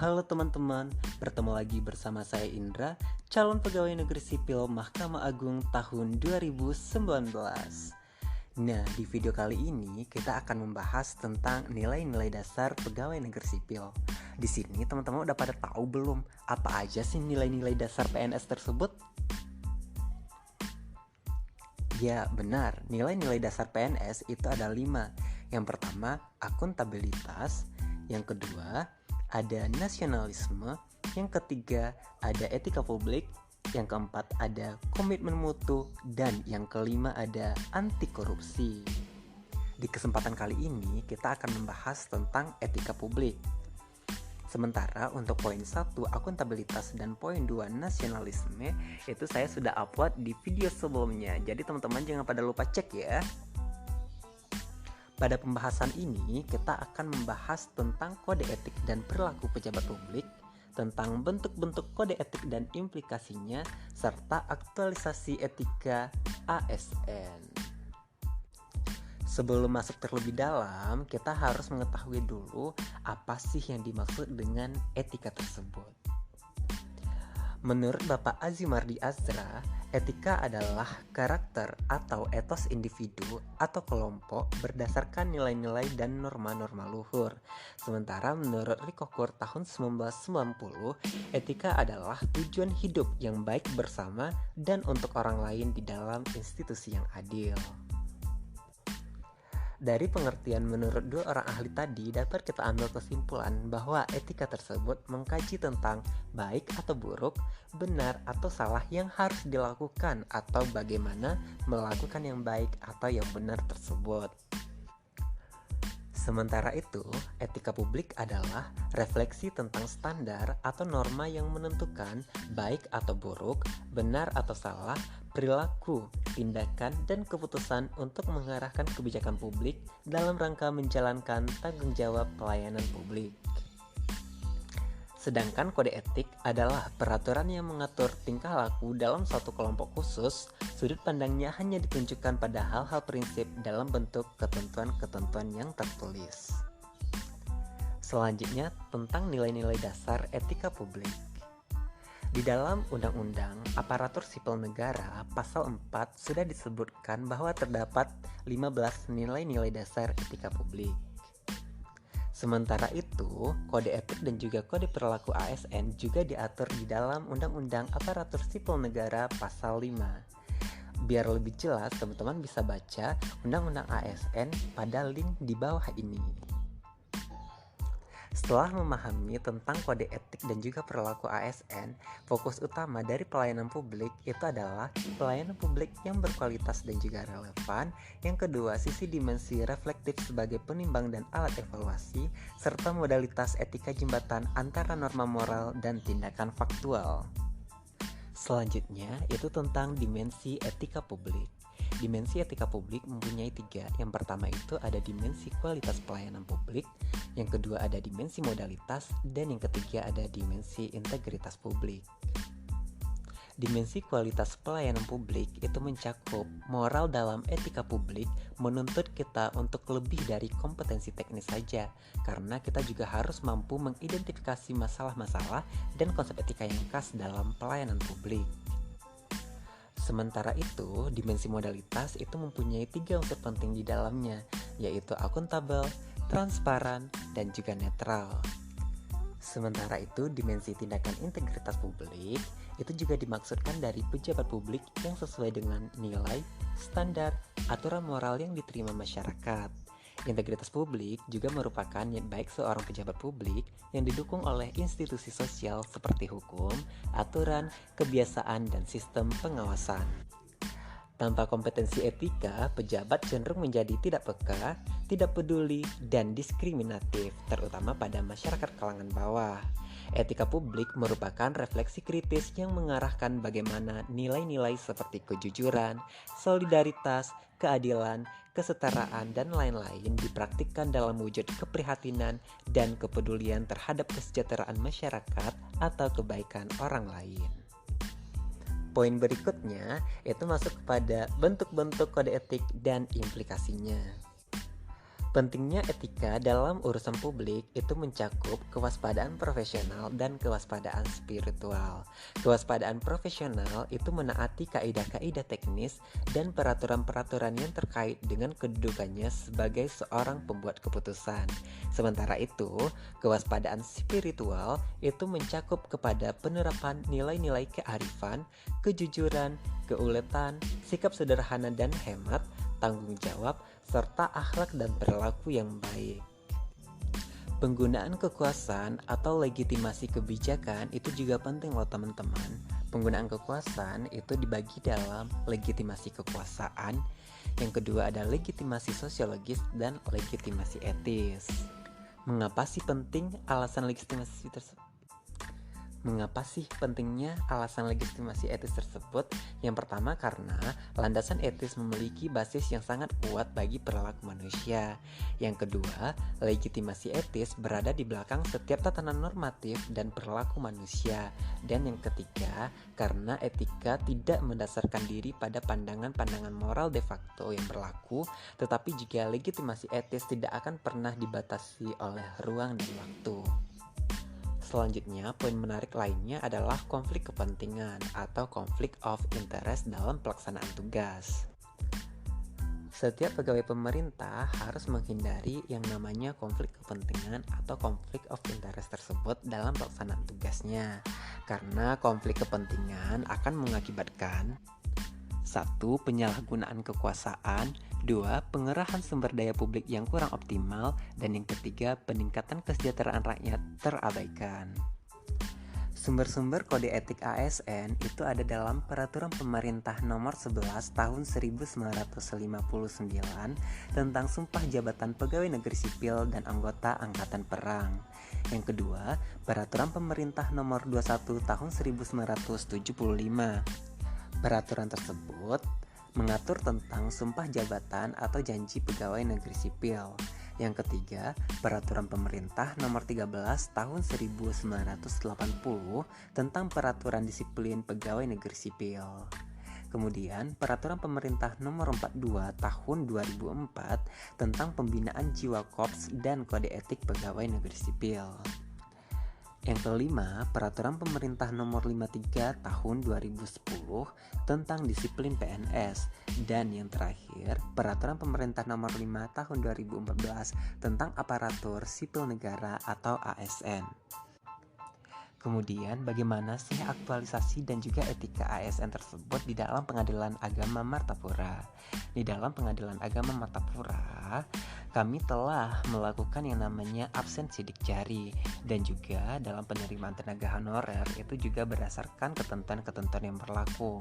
Halo teman-teman, bertemu lagi bersama saya Indra, calon pegawai negeri sipil Mahkamah Agung tahun 2019. Nah, di video kali ini kita akan membahas tentang nilai-nilai dasar pegawai negeri sipil. Di sini teman-teman udah pada tahu belum apa aja sih nilai-nilai dasar PNS tersebut? Ya benar, nilai-nilai dasar PNS itu ada 5. Yang pertama, akuntabilitas. Yang kedua, ada nasionalisme. Yang ketiga, ada etika publik. Yang keempat, ada komitmen mutu. Dan yang kelima, ada anti korupsi. Di kesempatan kali ini, kita akan membahas tentang etika publik. Sementara untuk poin 1 akuntabilitas dan poin 2 nasionalisme itu saya sudah upload di video sebelumnya. Jadi teman-teman jangan pada lupa cek ya. Pada pembahasan ini kita akan membahas tentang kode etik dan perilaku pejabat publik, tentang bentuk-bentuk kode etik dan implikasinya, serta aktualisasi etika ASN. Sebelum masuk terlebih dalam, kita harus mengetahui dulu apa sih yang dimaksud dengan etika tersebut. Menurut Bapak Azimardi Azra, etika adalah karakter atau etos individu atau kelompok berdasarkan nilai-nilai dan norma-norma luhur. Sementara menurut Ricoeur tahun 1990, etika adalah tujuan hidup yang baik bersama dan untuk orang lain di dalam institusi yang adil. Dari pengertian menurut dua orang ahli tadi dapat kita ambil kesimpulan bahwa etika tersebut mengkaji tentang baik atau buruk, benar atau salah yang harus dilakukan atau bagaimana melakukan yang baik atau yang benar tersebut. Sementara itu, etika publik adalah refleksi tentang standar atau norma yang menentukan baik atau buruk, benar atau salah, perilaku, tindakan, dan keputusan untuk mengarahkan kebijakan publik dalam rangka menjalankan tanggung jawab pelayanan publik. Sedangkan kode etik adalah peraturan yang mengatur tingkah laku dalam suatu kelompok khusus. Sudut pandangnya hanya ditunjukkan pada hal-hal prinsip dalam bentuk ketentuan-ketentuan yang tertulis. Selanjutnya tentang nilai-nilai dasar etika publik. Di dalam Undang-Undang Aparatur Sipil Negara Pasal 4 sudah disebutkan bahwa terdapat 15 nilai-nilai dasar etika publik. Sementara itu, kode etik dan juga kode perilaku ASN juga diatur di dalam Undang-Undang Aparatur Sipil Negara Pasal 5. Biar lebih jelas, teman-teman bisa baca Undang-Undang ASN pada link di bawah ini. Setelah memahami tentang kode etik dan juga perilaku ASN, fokus utama dari pelayanan publik itu adalah pelayanan publik yang berkualitas dan juga relevan. Yang kedua, sisi dimensi reflektif sebagai penimbang dan alat evaluasi, serta modalitas etika jembatan antara norma moral dan tindakan faktual. Selanjutnya, itu tentang dimensi etika publik. Dimensi etika publik mempunyai 3. Yang pertama itu ada dimensi kualitas pelayanan publik, yang kedua ada dimensi modalitas, dan yang ketiga ada dimensi integritas publik. Dimensi kualitas pelayanan publik itu mencakup moral dalam etika publik, menuntut kita untuk lebih dari kompetensi teknis saja, karena kita juga harus mampu mengidentifikasi masalah-masalah dan konsep etika yang khas dalam pelayanan publik. Sementara itu, dimensi modalitas itu mempunyai 3 unsur penting di dalamnya, yaitu akuntabel, transparan, dan juga netral. Sementara itu, dimensi tindakan integritas publik itu juga dimaksudkan dari pejabat publik yang sesuai dengan nilai, standar, aturan moral yang diterima masyarakat. Integritas publik juga merupakan niat baik seorang pejabat publik yang didukung oleh institusi sosial seperti hukum, aturan, kebiasaan, dan sistem pengawasan. Tanpa kompetensi etika, pejabat cenderung menjadi tidak peka, tidak peduli, dan diskriminatif, terutama pada masyarakat kalangan bawah. Etika publik merupakan refleksi kritis yang mengarahkan bagaimana nilai-nilai seperti kejujuran, solidaritas, keadilan, kesetaraan, dan lain-lain dipraktikkan dalam wujud keprihatinan dan kepedulian terhadap kesejahteraan masyarakat atau kebaikan orang lain. Poin berikutnya itu masuk kepada bentuk-bentuk kode etik dan implikasinya. Pentingnya etika dalam urusan publik itu mencakup kewaspadaan profesional dan kewaspadaan spiritual. Kewaspadaan profesional itu menaati kaidah-kaidah teknis dan peraturan-peraturan yang terkait dengan kedudukannya sebagai seorang pembuat keputusan. Sementara itu, kewaspadaan spiritual itu mencakup kepada penerapan nilai-nilai kearifan, kejujuran, keuletan, sikap sederhana dan hemat, tanggung jawab, serta akhlak dan perilaku yang baik. Penggunaan kekuasaan atau legitimasi kebijakan itu juga penting loh teman-teman. Penggunaan kekuasaan itu dibagi dalam legitimasi kekuasaan, yang kedua ada legitimasi sosiologis dan legitimasi etis. Mengapa sih pentingnya alasan legitimasi etis tersebut? Yang pertama karena landasan etis memiliki basis yang sangat kuat bagi perilaku manusia. Yang kedua, legitimasi etis berada di belakang setiap tatanan normatif dan perilaku manusia. Dan yang ketiga, karena etika tidak mendasarkan diri pada pandangan-pandangan moral de facto yang berlaku, tetapi juga legitimasi etis tidak akan pernah dibatasi oleh ruang dan waktu. Selanjutnya, poin menarik lainnya adalah konflik kepentingan atau conflict of interest dalam pelaksanaan tugas. Setiap pegawai pemerintah harus menghindari yang namanya konflik kepentingan atau conflict of interest tersebut dalam pelaksanaan tugasnya. Karena konflik kepentingan akan mengakibatkan 1. Penyalahgunaan kekuasaan, 2. Pengerahan sumber daya publik yang kurang optimal, dan yang ketiga, peningkatan kesejahteraan rakyat terabaikan. Sumber-sumber kode etik ASN itu ada dalam Peraturan Pemerintah Nomor 11 Tahun 1959 tentang Sumpah Jabatan Pegawai Negeri Sipil dan Anggota Angkatan Perang. Yang kedua, Peraturan Pemerintah Nomor 21 Tahun 1975. Peraturan tersebut mengatur tentang sumpah jabatan atau janji pegawai negeri sipil. Yang ketiga, Peraturan Pemerintah Nomor 13 Tahun 1980 tentang Peraturan Disiplin Pegawai Negeri Sipil. Kemudian, Peraturan Pemerintah Nomor 42 Tahun 2004 tentang Pembinaan Jiwa Korps dan Kode Etik Pegawai Negeri Sipil. Yang kelima, Peraturan Pemerintah Nomor 53 Tahun 2010 tentang Disiplin PNS. Dan yang terakhir, Peraturan Pemerintah Nomor 5 Tahun 2014 tentang Aparatur Sipil Negara atau ASN. Kemudian, bagaimana sih aktualisasi dan juga etika ASN tersebut di dalam Pengadilan Agama Martapura? Di dalam Pengadilan Agama Martapura, kami telah melakukan yang namanya absen sidik jari, dan juga dalam penerimaan tenaga honorer itu juga berdasarkan ketentuan-ketentuan yang berlaku.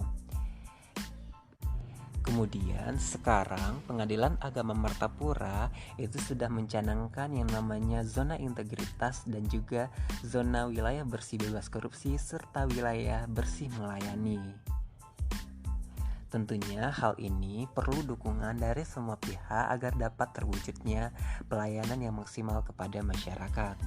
Kemudian sekarang Pengadilan Agama Martapura itu sudah mencanangkan yang namanya zona integritas dan juga zona wilayah bersih bebas korupsi serta wilayah bersih melayani. Tentunya hal ini perlu dukungan dari semua pihak agar dapat terwujudnya pelayanan yang maksimal kepada masyarakat.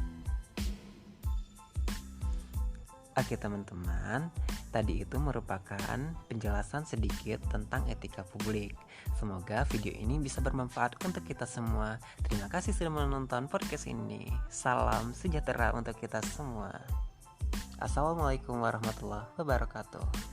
Oke teman-teman, tadi itu merupakan penjelasan sedikit tentang etika publik. Semoga video ini bisa bermanfaat untuk kita semua. Terima kasih sudah menonton podcast ini. Salam sejahtera untuk kita semua. Assalamualaikum warahmatullahi wabarakatuh.